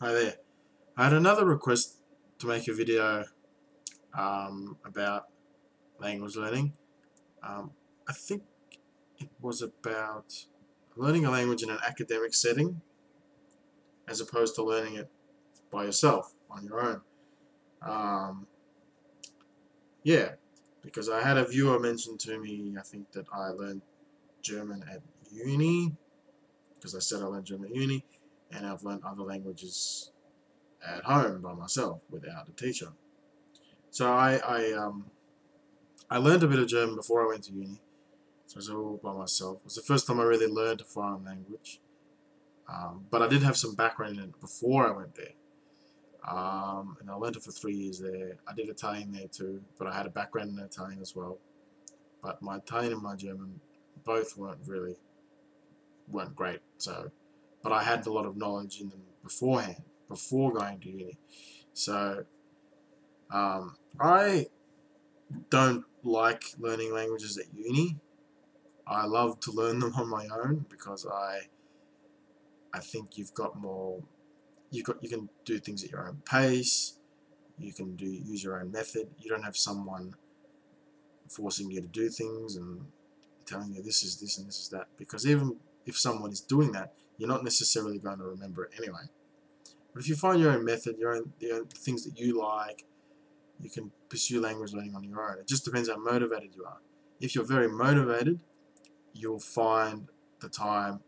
Hi there. I had another request to make a video about language learning. I think it was about learning a language in an academic setting as opposed to learning it by yourself on your own. Um, yeah, because I had a viewer mention to me, I think that I learned German at uni, because I said I learned German at uni, and I've learned other languages at home by myself without a teacher. So I learned a bit of German before I went to uni, so I was all by myself. It was the first time I really learned a foreign language, but I did have some background in it before I went there, and I learned it for 3 years there. I did Italian there too, but I had a background in Italian as well. But my Italian and my German both weren't great. So, but I had a lot of knowledge in them beforehand, before going to uni. So I don't like learning languages at uni. I love to learn them on my own because I think you've got more. You can do things at your own pace. You can use your own method. You don't have someone forcing you to do things and telling you this is this and this is that. Because even if someone is doing that, you're not necessarily going to remember it anyway. But if you find your own method, the things that you like, you can pursue language learning on your own. It just depends how motivated you are. If you're very motivated, you'll find the time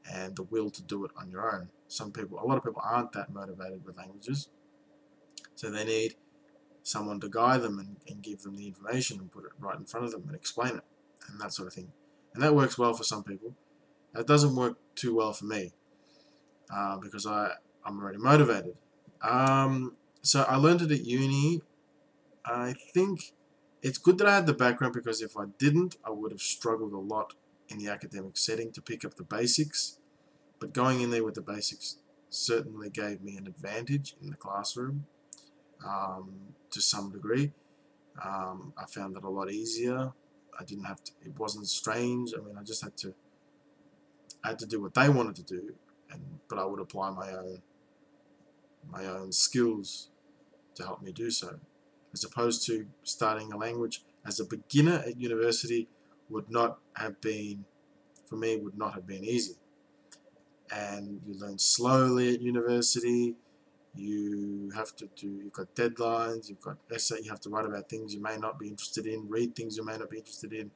and the will to do it on your own. A lot of people aren't that motivated with languages, so they need someone to guide them and give them the information and put it right in front of them and explain it and that sort of thing. And that works well for some people. That doesn't work too well for me because I'm already motivated. So I learned it at uni. I think it's good that I had the background because if I didn't, I would have struggled a lot in the academic setting to pick up the basics. But going in there with the basics certainly gave me an advantage in the classroom to some degree. I found it a lot easier. I didn't have to. It wasn't strange. I mean, I had to do what they wanted to do, but I would apply my own skills to help me do so, as opposed to starting a language as a beginner at university would not have been, for me, would not have been easy. And you learn slowly at university. You've got deadlines, you've got essay, you have to write about things you may not be interested in, read things you may not be interested in,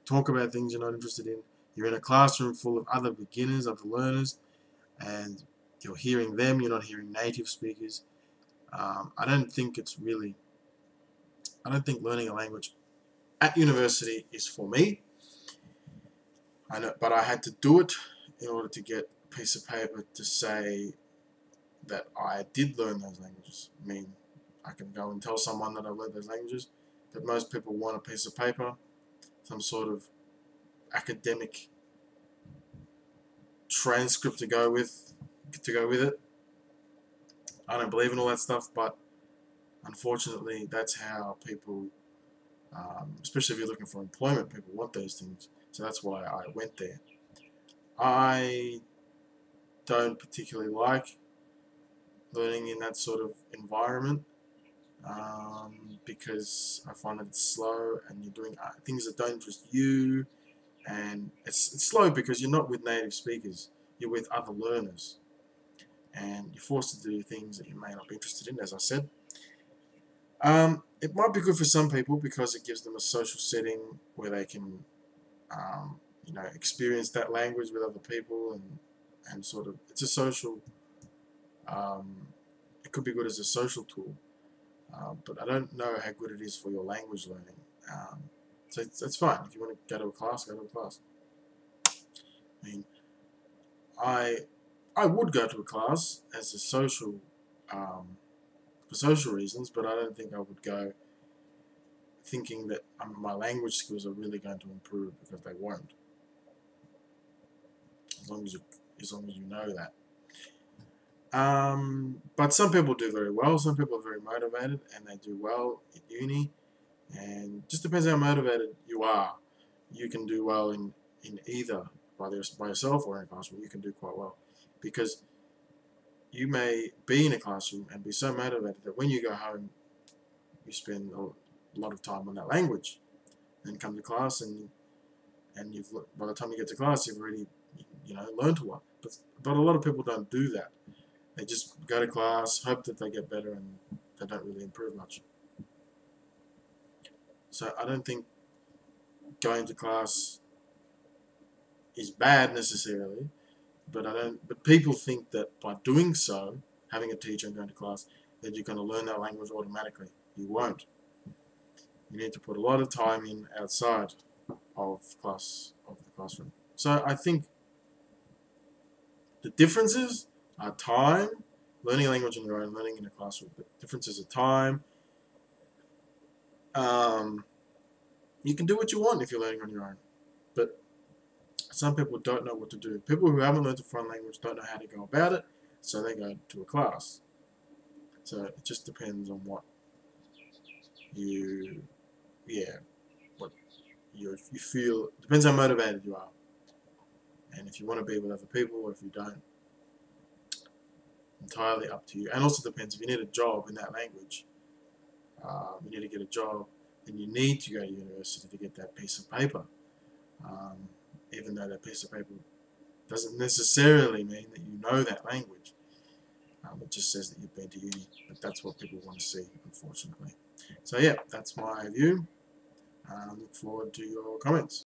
talk about things you're not interested in. You're in a classroom full of other beginners, other learners, and you're hearing them, you're not hearing native speakers. I don't think learning a language at university is for me. I know, but I had to do it in order to get a piece of paper to say that I did learn those languages. I mean, I can go and tell someone that I learned those languages, but most people want a piece of paper, some sort of academic transcript to go with it. I don't believe in all that stuff, but unfortunately, that's how people, especially if you're looking for employment, people want those things. So that's why I went there. I don't particularly like learning in that sort of environment because I find it's slow and you're doing things that don't interest you, and it's slow because you're not with native speakers, you're with other learners, and you're forced to do things that you may not be interested in, as I said. It might be good for some people because it gives them a social setting where they can, experience that language with other people and sort of, it's a social, um, it could be good as a social tool. But I don't know how good it is for your language learning. So it's fine. If you want to go to a class, go to a class. I mean, I I would go to a class as a social, for social reasons, but I don't think I would go thinking that my language skills are really going to improve, because they won't. As long as you know that. But some people do very well. Some people are very motivated and they do well at uni. And it just depends how motivated you are. You can do well in either by yourself or in a classroom. You can do quite well because you may be in a classroom and be so motivated that when you go home, you spend a lot of time on that language, and come to class, and you've by the time you get to class, you've already learned a lot. But a lot of people don't do that. They just go to class, hope that they get better, and they don't really improve much. So I don't think going to class is bad necessarily, but people think that by doing so, having a teacher and going to class, that you're going to learn that language automatically. You won't. You need to put a lot of time in outside of the classroom. So I think the differences are time, learning a language on your own, learning in a classroom. The differences are time. You can do what you want if you're learning on your own, but some people don't know what to do. People who haven't learned a foreign language don't know how to go about it, so they go to a class. So it just depends on what you feel. Depends how motivated you are, and if you want to be with other people or if you don't. Entirely up to you. And also depends if you need a job in that language. You need to get a job, and you need to go to university to get that piece of paper. Even though that piece of paper doesn't necessarily mean that you know that language. It just says that you've been to uni, but that's what people want to see, unfortunately. So yeah, that's my view. Look forward to your comments.